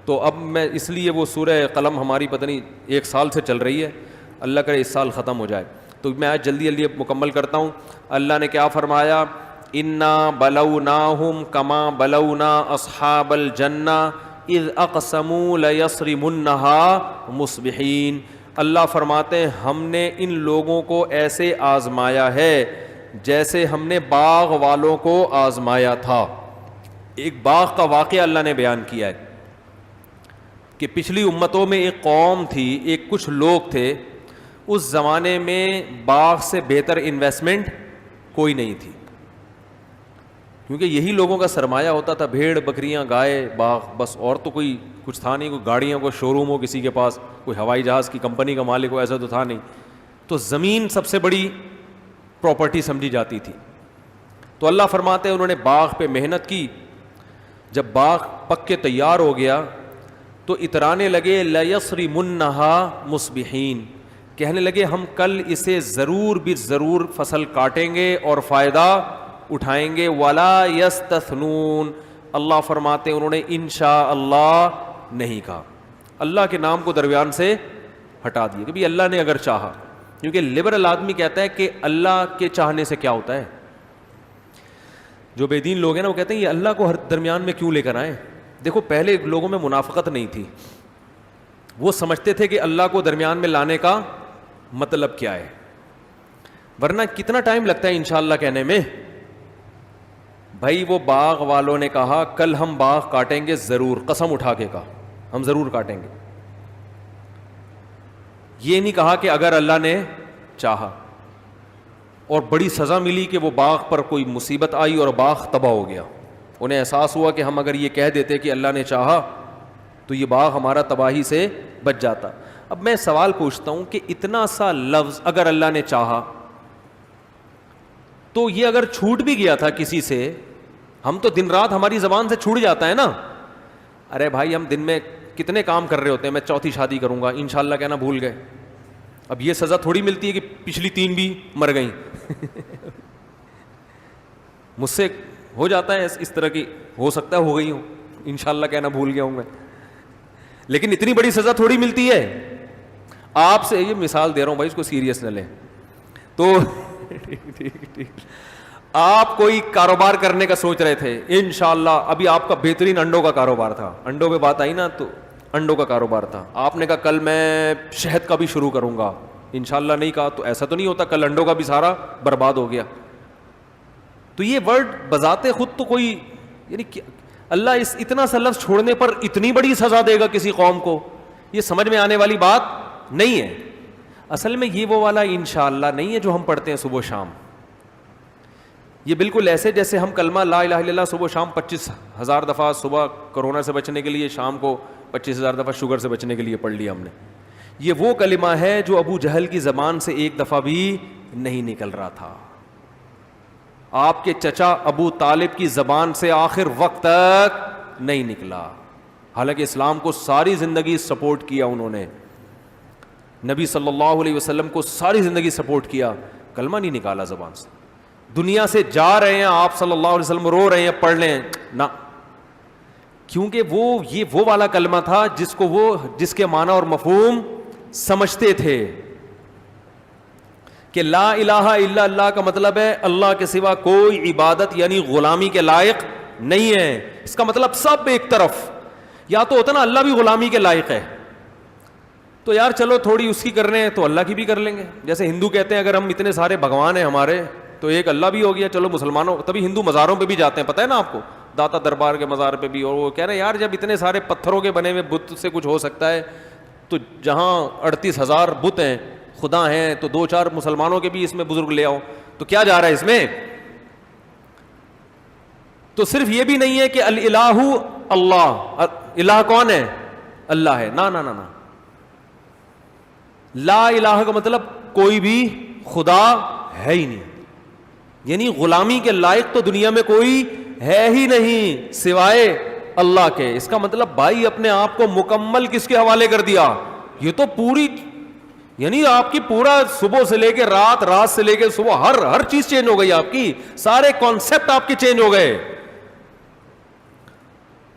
تو اب میں اس لیے وہ سورہ قلم ہماری پتہ نہیں 1 سال سے چل رہی ہے، اللہ کرے اس سال ختم ہو جائے، تو میں آج جلدی جلدی مکمل کرتا ہوں. اللہ نے کیا فرمایا؟ انا بلوناہم کما بلونا اصحاب الجنہ اذ اقسموا لیصرمنہا مصبحین. اللہ فرماتے ہیں ہم نے ان لوگوں کو ایسے آزمایا ہے جیسے ہم نے باغ والوں کو آزمایا تھا. ایک باغ کا واقعہ اللہ نے بیان کیا ہے کہ پچھلی امتوں میں ایک قوم تھی، ایک کچھ لوگ تھے، اس زمانے میں باغ سے بہتر انویسٹمنٹ کوئی نہیں تھی، کیونکہ یہی لوگوں کا سرمایہ ہوتا تھا، بھیڑ بکریاں گائے باغ، بس اور تو کوئی کچھ تھا نہیں، کوئی گاڑیوں کو شو روم ہو کسی کے پاس، کوئی ہوائی جہاز کی کمپنی کا مالک ہو، ایسا تو تھا نہیں. تو زمین سب سے بڑی پراپرٹی سمجھی جاتی تھی. تو اللہ فرماتے ہیں انہوں نے باغ پہ محنت کی، جب باغ پک کے تیار ہو گیا تو اترانے لگے لیصرمنہا مصبحین، کہنے لگے ہم کل اسے ضرور بھی ضرور فصل کاٹیں گے اور فائدہ اٹھائیں گے. ولا یستثنون، اللہ فرماتے انہوں نے انشاء اللہ نہیں کہا، اللہ کے نام کو درمیان سے ہٹا دیا کہ بھی اللہ نے اگر چاہا. کیونکہ لبرل آدمی کہتا ہے کہ اللہ کے چاہنے سے کیا ہوتا ہے. جو بے دین لوگ ہیں نا وہ کہتے ہیں یہ اللہ کو ہر درمیان میں کیوں لے کر آئیں. دیکھو پہلے لوگوں میں منافقت نہیں تھی، وہ سمجھتے تھے کہ اللہ کو درمیان میں لانے کا مطلب کیا ہے، ورنہ کتنا ٹائم لگتا ہے انشاءاللہ کہنے میں. بھائی وہ باغ والوں نے کہا کل ہم باغ کاٹیں گے ضرور، قسم اٹھا کے کہا ہم ضرور کاٹیں گے، یہ نہیں کہا کہ اگر اللہ نے چاہا. اور بڑی سزا ملی کہ وہ باغ پر کوئی مصیبت آئی اور باغ تباہ ہو گیا. انہیں احساس ہوا کہ ہم اگر یہ کہہ دیتے کہ اللہ نے چاہا تو یہ باغ ہمارا تباہی سے بچ جاتا. اب میں سوال پوچھتا ہوں کہ اتنا سا لفظ اگر اللہ نے چاہا تو یہ اگر چھوٹ بھی گیا تھا کسی سے، ہم تو دن رات ہماری زبان سے چھوٹ جاتا ہے نا. ارے بھائی ہم دن میں کتنے کام کر رہے ہوتے ہیں، میں چوتھی شادی کروں گا انشاءاللہ کہنا بھول گئے. اب یہ سزا تھوڑی ملتی ہے کہ پچھلی 3 بھی مر گئیں. مجھ سے ہو جاتا ہے اس طرح کی، ہو سکتا ہے ہو گئی ہوں، انشاءاللہ کہنا بھول گیا ہوں میں، لیکن اتنی بڑی سزا تھوڑی ملتی ہے. آپ سے یہ مثال دے رہا ہوں بھائی، اس کو سیریس نہ لیں. تو ٹھیک آپ کوئی کاروبار کرنے کا سوچ رہے تھے انشاءاللہ، ابھی آپ کا بہترین انڈوں کا کاروبار تھا، انڈوں پہ بات آئی نا تو انڈوں کا کاروبار تھا، آپ نے کہا کل میں شہد کا بھی شروع کروں گا، انشاءاللہ نہیں کہا تو ایسا تو نہیں ہوتا کل انڈوں کا بھی سارا برباد ہو گیا. تو یہ ورڈ بذات خود تو کوئی یعنی اللہ اس اتنا سا لفظ چھوڑنے پر اتنی بڑی سزا دے گا کسی قوم کو، یہ سمجھ میں آنے والی بات نہیں ہے. اصل میں یہ وہ والا انشاءاللہ نہیں ہے جو ہم پڑھتے ہیں صبح و شام. یہ بالکل ایسے جیسے ہم کلمہ لا الہ الا اللہ صبح و شام 25,000 دفعہ، صبح کرونا سے بچنے کے لیے، شام کو 25,000 دفعہ شوگر سے بچنے کے لیے پڑھ لیا ہم نے. یہ وہ کلمہ ہے جو ابو جہل کی زبان سے ایک دفعہ بھی نہیں نکل رہا تھا. آپ کے چچا ابو طالب کی زبان سے آخر وقت تک نہیں نکلا، حالانکہ اسلام کو ساری زندگی سپورٹ کیا انہوں نے، نبی صلی اللہ علیہ وسلم کو ساری زندگی سپورٹ کیا، کلمہ نہیں نکالا زبان سے. دنیا سے جا رہے ہیں آپ صلی اللہ علیہ وسلم، رو رہے ہیں پڑھ لیں نہ، کیونکہ یہ وہ والا کلمہ تھا جس کے معنی اور مفہوم سمجھتے تھے کہ لا الہ الا اللہ کا مطلب ہے اللہ کے سوا کوئی عبادت یعنی غلامی کے لائق نہیں ہے. اس کا مطلب سب ایک طرف، یا تو ہوتا نا اللہ بھی غلامی کے لائق ہے تو یار چلو تھوڑی اس کی کر رہے ہیں تو اللہ کی بھی کر لیں گے. جیسے ہندو کہتے ہیں اگر ہم اتنے سارے بھگوان ہیں ہمارے تو ایک اللہ بھی ہو گیا، چلو مسلمانوں، تبھی ہندو مزاروں پہ بھی جاتے ہیں، پتہ ہے نا آپ کو، داتا دربار کے مزار پہ بھی. اور وہ کہہ رہے ہیں یار جب اتنے سارے پتھروں کے بنے ہوئے بت سے کچھ ہو سکتا ہے تو جہاں 38,000 بت ہیں خدا ہیں تو 2-4 مسلمانوں کے بھی اس میں بزرگ لے آؤ، تو کیا جا رہا ہے اس میں. تو صرف یہ بھی نہیں ہے کہ الہ اللہ، الہ کون ہے؟ اللہ ہے. نہ نہ نہ، لا الہ کا مطلب کوئی بھی خدا ہے ہی نہیں، یعنی غلامی کے لائق تو دنیا میں کوئی ہے ہی نہیں سوائے اللہ کے. اس کا مطلب بھائی اپنے آپ کو مکمل کس کے حوالے کر دیا. یہ تو پوری یعنی آپ کی پورا صبح سے لے کے رات، رات سے لے کے صبح، ہر چیز چینج ہو گئی آپ کی، سارے کانسیپٹ آپ کے چینج ہو گئے.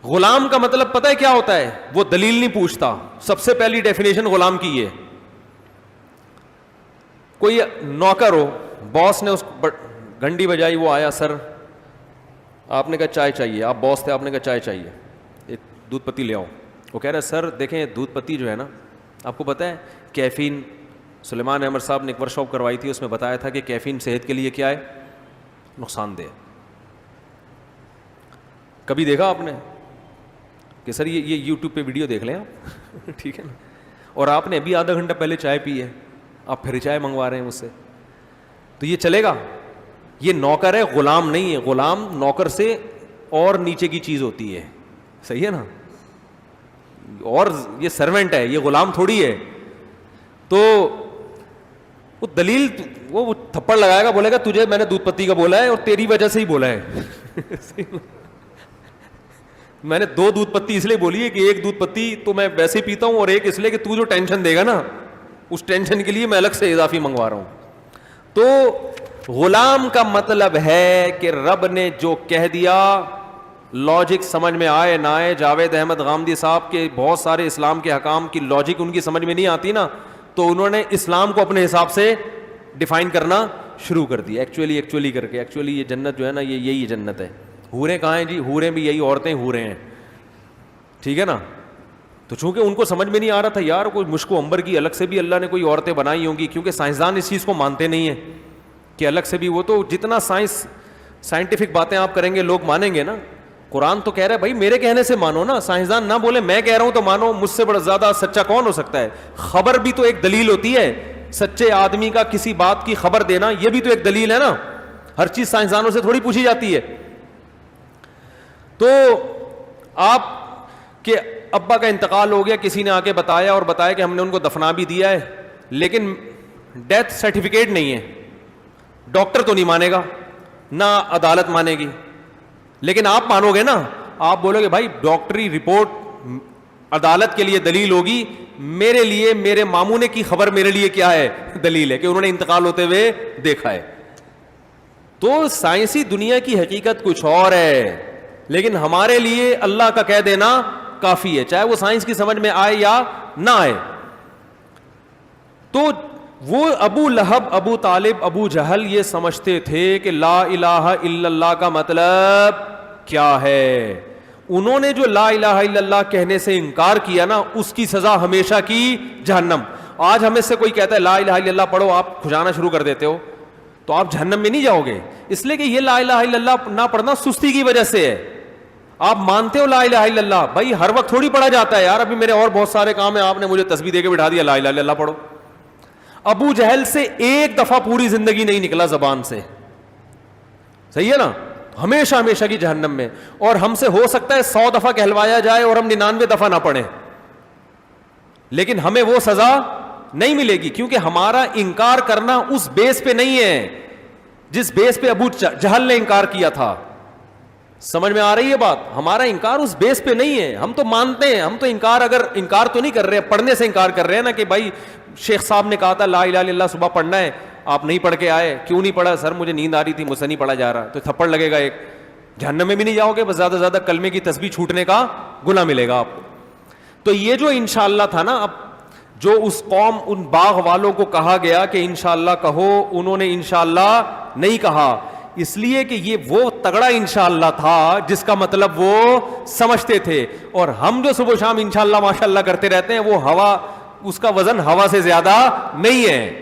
غلام کا مطلب پتہ ہے کیا ہوتا ہے؟ وہ دلیل نہیں پوچھتا. سب سے پہلی ڈیفینیشن غلام کی ہے. کوئی نوکر ہو, باس نے اس گھنٹی بجائی, وہ آیا, سر آپ نے کہا چائے چاہیے, آپ باس تھے, آپ نے کہا چائے چاہیے, ایک دودھ پتی لے آؤ. وہ کہہ رہا ہے سر دیکھیں دودھ پتی جو ہے نا, آپ کو پتہ ہے کیفین, سلیمان احمد صاحب نے ایک ورک شاپ کروائی تھی, اس میں بتایا تھا کہ کیفین صحت کے لیے کیا ہے, نقصان دہ. کبھی دیکھا آپ نے کہ سر یہ یوٹیوب پہ ویڈیو دیکھ لیں آپ ٹھیک ہے نا, اور آپ نے ابھی آدھا گھنٹہ پہلے چائے پی ہے, آپ پھر چائے منگوا رہے ہیں مجھ سے, تو یہ چلے گا؟ یہ نوکر ہے, غلام نہیں ہے. غلام نوکر سے اور نیچے کی چیز ہوتی ہے, صحیح ہے نا, اور یہ سرونٹ ہے, یہ غلام تھوڑی ہے. تو وہ دلیل, وہ تھپڑ لگائے گا, بولے گا تجھے میں نے دودھ پتی کا بولا ہے اور تیری وجہ سے ہی بولا ہے میں نے 2 دودھ پتی اس لیے بولی ہے کہ ایک دودھ پتی تو میں ویسے پیتا ہوں, اور ایک اس لیے کہ تو جو ٹینشن دے گا نا, اس ٹینشن کے لیے میں الگ سے اضافی منگوا رہا ہوں. تو غلام کا مطلب ہے کہ رب نے جو کہہ دیا, لاجک سمجھ میں آئے نہ آئے. جاوید احمد غامدی صاحب کے بہت سارے اسلام کے حکام کی لاجک ان کی سمجھ میں نہیں آتی نا, تو انہوں نے اسلام کو اپنے حساب سے ڈیفائن کرنا شروع کر دیا, ایکچولی کر کے. ایکچولی یہ جنت جو ہے نا, یہ یہی جنت ہے. حوریں کہاں ہیں جی؟ حوریں بھی یہی عورتیں حوریں ہیں, ٹھیک ہے نا. تو چونکہ ان کو سمجھ میں نہیں آ رہا تھا یار, کوئی مشک و عنبر کی الگ سے بھی اللہ نے کوئی عورتیں بنائی ہوں گی, کیونکہ سائنسدان اس چیز کو مانتے نہیں ہیں کہ الگ سے بھی. وہ تو جتنا سائنٹیفک باتیں آپ کریں گے لوگ مانیں گے نا. قرآن تو کہہ رہا ہے بھائی میرے کہنے سے مانو نا, سائنسدان نہ بولے میں کہہ رہا ہوں تو مانو. مجھ سے بڑا زیادہ سچا کون ہو سکتا ہے؟ خبر بھی تو ایک دلیل ہوتی ہے, سچے آدمی کا کسی بات کی خبر دینا یہ بھی تو ایک دلیل ہے نا. ہر چیز سائنسدانوں سے تھوڑی پوچھی جاتی ہے. تو آپ کے ابا کا انتقال ہو گیا, کسی نے آ کے بتایا اور بتایا کہ ہم نے ان کو دفنا بھی دیا ہے, لیکن ڈیتھ سرٹیفکیٹ نہیں ہے. ڈاکٹر تو نہیں مانے گا, نہ عدالت مانے گی, لیکن آپ مانو گے نا. آپ بولو گے بھائی ڈاکٹری رپورٹ عدالت کے لیے دلیل ہوگی, میرے لیے میرے ماموں نے کی خبر میرے لیے کیا ہے؟ دلیل ہے کہ انہوں نے انتقال ہوتے ہوئے دیکھا ہے. تو سائنسی دنیا کی حقیقت کچھ اور ہے, لیکن ہمارے لیے اللہ کا کہہ دینا کافی ہے, چاہے وہ سائنس کی سمجھ میں آئے یا نہ آئے. تو وہ ابو لہب, ابو طالب, ابو جہل یہ سمجھتے تھے کہ لا الہ الا اللہ کا مطلب کیا ہے. انہوں نے جو لا الہ الا اللہ کہنے سے انکار کیا نا, اس کی سزا ہمیشہ کی جہنم. آج ہمیں سے کوئی کہتا ہے لا الہ الا اللہ پڑھو, آپ کھجانا شروع کر دیتے ہو, تو آپ جہنم میں نہیں جاؤ گے, اس لیے کہ یہ لا الہ الا اللہ نہ پڑھنا سستی کی وجہ سے ہے. آپ مانتے ہو لا الہ الا اللہ, بھائی ہر وقت تھوڑی پڑھا جاتا ہے یار. ابھی میرے اور بہت سارے کام ہیں, آپ نے مجھے تسبیح دے کے بٹھا دیا لا الہ الا اللہ پڑھو. ابو جہل سے ایک دفعہ پوری زندگی نہیں نکلا زبان سے, صحیح ہے نا, ہمیشہ ہمیشہ کی جہنم میں. اور ہم سے ہو سکتا ہے 100 دفعہ کہلوایا جائے اور ہم 99 دفعہ نہ پڑھیں, لیکن ہمیں وہ سزا نہیں ملے گی, کیونکہ ہمارا انکار کرنا اس بیس پہ نہیں ہے جس بیس پہ ابو جہل نے انکار کیا تھا. سمجھ میں آ رہی ہے بات؟ ہمارا انکار اس بیس پہ نہیں ہے. ہم تو مانتے ہیں, ہم تو انکار تو نہیں کر رہے, پڑھنے سے انکار کر رہے ہیں نا, کہ بھائی شیخ صاحب نے کہا تھا لا الہ الا اللہ صبح پڑھنا ہے, آپ نہیں پڑھ کے آئے, کیوں نہیں پڑھا؟ سر مجھے نیند آ رہی تھی, مجھ سے نہیں پڑھا جا رہا. تو تھپڑ لگے گا ایک, جہنم میں بھی نہیں جاؤ گے, بس زیادہ سے زیادہ کلمے کی تسبیح چھوٹنے کا گناہ ملے گا آپ کو. تو یہ جو انشاءاللہ تھا نا, اب جو اس قوم ان باغ والوں کو کہا گیا کہ انشاءاللہ کہو, انہوں نے انشاءاللہ نہیں کہا, اس لیے کہ یہ وہ تگڑا انشاءاللہ تھا جس کا مطلب وہ سمجھتے تھے. اور ہم جو صبح شام انشاءاللہ ماشاءاللہ کرتے رہتے ہیں, وہ ہوا, اس کا وزن ہوا سے زیادہ نہیں ہے.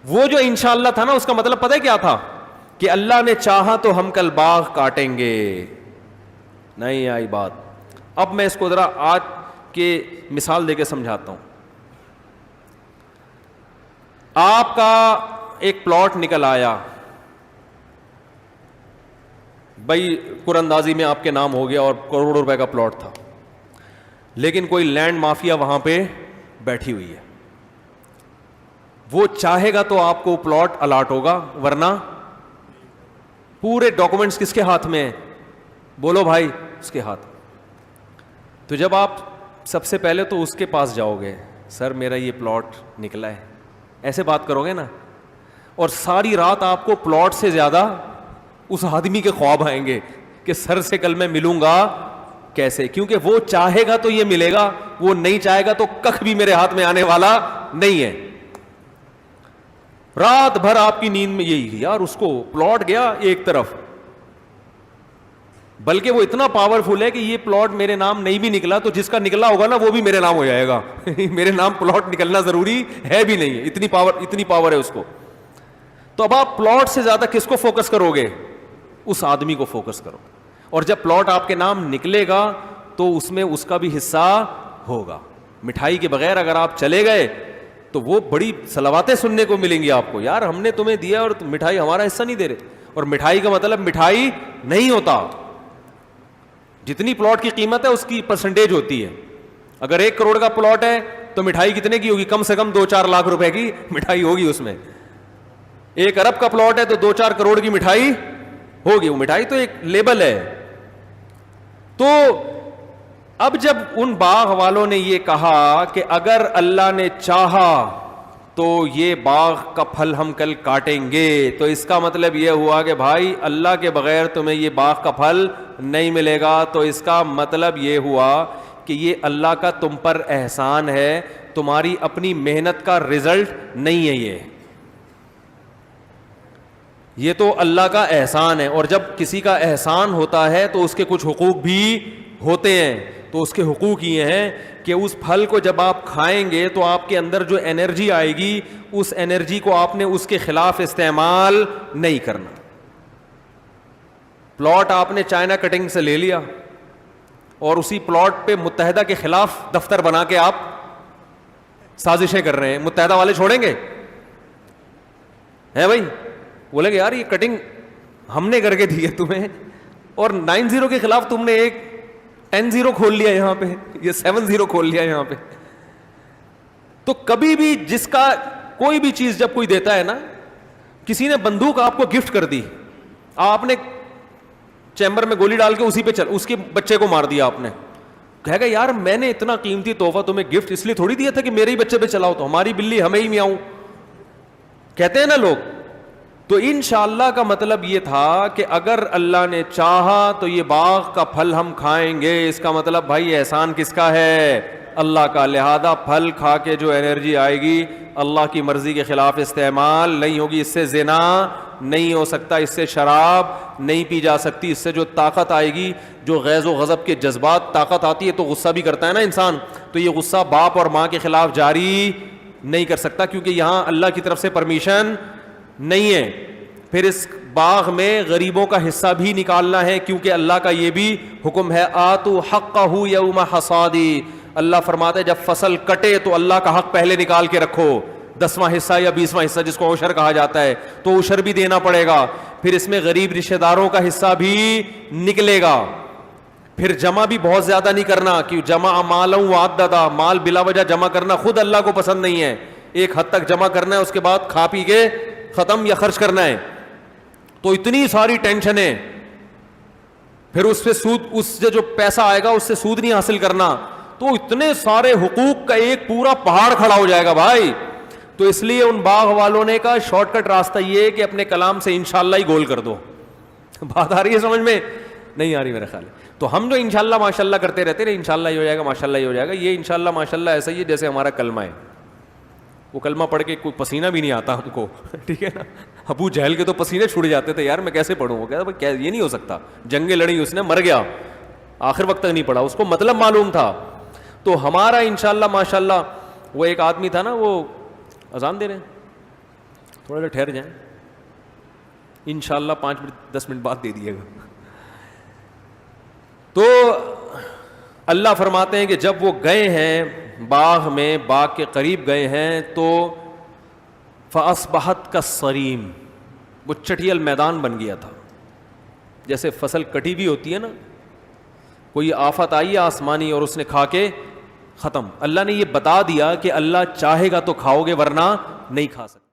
وہ جو انشاءاللہ تھا نا, اس کا مطلب پتہ ہے کیا تھا؟ کہ اللہ نے چاہا تو ہم کل باغ کاٹیں گے. نہیں آئی بات. اب میں اس کو ذرا آج کے مثال دے کے سمجھاتا ہوں. آپ کا ایک پلاٹ نکل آیا, بھائی قراندازی میں آپ کے نام ہو گیا اور کروڑوں روپے کا پلاٹ تھا, لیکن کوئی لینڈ مافیا وہاں پہ بیٹھی ہوئی ہے. وہ چاہے گا تو آپ کو پلاٹ الاٹ ہوگا, ورنہ پورے ڈاکومنٹس کس کے ہاتھ میں ہیں؟ بولو بھائی, اس کے ہاتھ. تو جب آپ سب سے پہلے تو اس کے پاس جاؤ گے, سر میرا یہ پلاٹ نکلا ہے, ایسے بات کرو گے نا, اور ساری رات آپ کو پلاٹ سے زیادہ اس آدمی کے خواب آئیں گے کہ سر سے کل میں ملوں گا, کیسے؟ کیونکہ وہ چاہے گا تو یہ ملے گا, وہ نہیں چاہے گا تو کخ بھی میرے ہاتھ میں آنے والا نہیں ہے. رات بھر آپ کی نیند میں یہی, یار اس کو پلاٹ گیا ایک طرف, بلکہ وہ اتنا پاورفل ہے کہ یہ پلاٹ میرے نام نہیں بھی نکلا تو جس کا نکلا ہوگا نا وہ بھی میرے نام ہو جائے گا. میرے نام پلاٹ نکلنا ضروری ہے بھی نہیں ہے, اتنی پاور ہے اس کو. تو اب آپ پلاٹ سے زیادہ کس کو فوکس کرو گے؟ اس آدمی کو فوکس کرو. اور جب پلاٹ آپ کے نام نکلے گا تو اس میں اس کا بھی حصہ ہوگا. مٹھائی کے بغیر اگر آپ چلے گئے تو وہ بڑی صلواتیں سننے کو ملیں گی آپ کو, یار ہم نے تمہیں دیا اور مٹھائی ہمارا حصہ نہیں دے رہے. اور مٹھائی کا مطلب مٹھائی نہیں ہوتا, جتنی پلاٹ کی قیمت ہے اس کی پرسنٹیج ہوتی ہے. اگر 1 کروڑ کا پلاٹ ہے تو مٹھائی کتنے کی ہوگی؟ کم سے کم 2-4 لاکھ روپے کی مٹھائی ہوگی اس میں. 1 ارب کا پلاٹ ہے تو 2-4 کروڑ کی مٹھائی ہوگی. وہ مٹھائی تو ایک لیبل ہے. تو اب جب ان باغ والوں نے یہ کہا کہ اگر اللہ نے چاہا تو یہ باغ کا پھل ہم کل کاٹیں گے, تو اس کا مطلب یہ ہوا کہ بھائی اللہ کے بغیر تمہیں یہ باغ کا پھل نہیں ملے گا. تو اس کا مطلب یہ ہوا کہ یہ اللہ کا تم پر احسان ہے, تمہاری اپنی محنت کا رزلٹ نہیں ہے. یہ تو اللہ کا احسان ہے. اور جب کسی کا احسان ہوتا ہے تو اس کے کچھ حقوق بھی ہوتے ہیں. تو اس کے حقوق یہ ہیں کہ اس پھل کو جب آپ کھائیں گے تو آپ کے اندر جو انرجی آئے گی اس انرجی کو آپ نے اس کے خلاف استعمال نہیں کرنا. پلاٹ آپ نے چائنا کٹنگ سے لے لیا اور اسی پلاٹ پہ متحدہ کے خلاف دفتر بنا کے آپ سازشیں کر رہے ہیں, متحدہ والے چھوڑیں گے؟ ہے بھائی, بولیں گے یار یہ کٹنگ ہم نے کر کے دی ہے تمہیں, اور 9-0 کے خلاف تم نے ایک 10-0 کھول لیا یہاں پہ, یہ 7-0 کھول لیا یہاں پہ. تو کبھی بھی جس کا کوئی بھی چیز جب کوئی دیتا ہے نا, کسی نے بندوق آپ کو گفٹ کر دی, آپ نے چیمبر میں گولی ڈال کے اسی پہ اس کے بچے کو مار دیا, آپ نے کہے گا یار میں نے اتنا قیمتی تحفہ تمہیں گفٹ اس لیے تھوڑی دیا تھا کہ میرے ہی بچے پہ چلاؤ, تو ہماری بلی ہمیں ہی میاؤں کہتے ہیں نا لوگ. تو انشاءاللہ کا مطلب یہ تھا کہ اگر اللہ نے چاہا تو یہ باغ کا پھل ہم کھائیں گے. اس کا مطلب بھائی احسان کس کا ہے؟ اللہ کا. لہذا پھل کھا کے جو انرجی آئے گی اللہ کی مرضی کے خلاف استعمال نہیں ہوگی. اس سے زنا نہیں ہو سکتا, اس سے شراب نہیں پی جا سکتی, اس سے جو طاقت آئے گی, جو غیظ و غضب کے جذبات طاقت آتی ہے, تو غصہ بھی کرتا ہے نا انسان, تو یہ غصہ باپ اور ماں کے خلاف جاری نہیں کر سکتا کیونکہ یہاں اللہ کی طرف سے پرمیشن نہیں ہے. پھر اس باغ میں غریبوں کا حصہ بھی نکالنا ہے کیونکہ اللہ کا یہ بھی حکم ہے, آتو حقہ یوم حصادی. اللہ فرماتا ہے جب فصل کٹے تو اللہ کا حق پہلے نکال کے رکھو, 10واں حصہ یا 20واں حصہ جس کو عشر کہا جاتا ہے, تو عشر بھی دینا پڑے گا. پھر اس میں غریب رشتہ داروں کا حصہ بھی نکلے گا. پھر جمع بھی بہت زیادہ نہیں کرنا, کہ جمع مالا وعددا, مال بلا وجہ جمع کرنا خود اللہ کو پسند نہیں ہے. ایک حد تک جمع کرنا ہے, اس کے بعد کھا پی کے ختم یا خرچ کرنا ہے. تو اتنی ساری ٹینشنیں, پھر اس پہ سود, اس سے جو پیسہ آئے گا اس سے سود نہیں حاصل کرنا, تو اتنے سارے حقوق کا ایک پورا پہاڑ کھڑا ہو جائے گا بھائی. تو اس لیے ان باغ والوں نے کہا شارٹ کٹ راستہ یہ ہے کہ اپنے کلام سے انشاءاللہ ہی گول کر دو. بات آ رہی ہے سمجھ میں؟ نہیں آ رہی میرے خیال ہے. تو ہم جو انشاءاللہ ماشاءاللہ کرتے رہتے ہیں, انشاءاللہ یہ ہو جائے گا, ماشاءاللہ یہ ہو جائے گا, یہ انشاءاللہ ماشاءاللہ ایسا ہی ہے جیسے ہمارا کلمہ ہے. وہ کلمہ پڑھ کے کوئی پسینہ بھی نہیں آتا ہم کو, ٹھیک ہے نا. ابو جہل کے تو پسینے چھوٹ جاتے تھے, یار میں کیسے پڑھوں. وہ کہتا ہے یہ نہیں ہو سکتا, جنگیں لڑی اس نے, مر گیا, آخر وقت تک نہیں پڑھا, اس کو مطلب معلوم تھا. تو ہمارا انشاءاللہ ماشاءاللہ, وہ ایک آدمی تھا نا, وہ اذان دے رہے ہیں, تھوڑا سا ٹھہر جائیں, انشاءاللہ 5-10 منٹ بعد دے دیے گا. تو اللہ فرماتے ہیں کہ جب وہ گئے ہیں باغ میں, باغ کے قریب گئے ہیں, تو فَأَصْبَحَتْ كَالصَّرِيمِ, وہ چٹیل میدان بن گیا تھا. جیسے فصل کٹی بھی ہوتی ہے نا, کوئی آفت آئی ہے آسمانی اور اس نے کھا کے ختم. اللہ نے یہ بتا دیا کہ اللہ چاہے گا تو کھاؤ گے ورنہ نہیں کھا سکتے.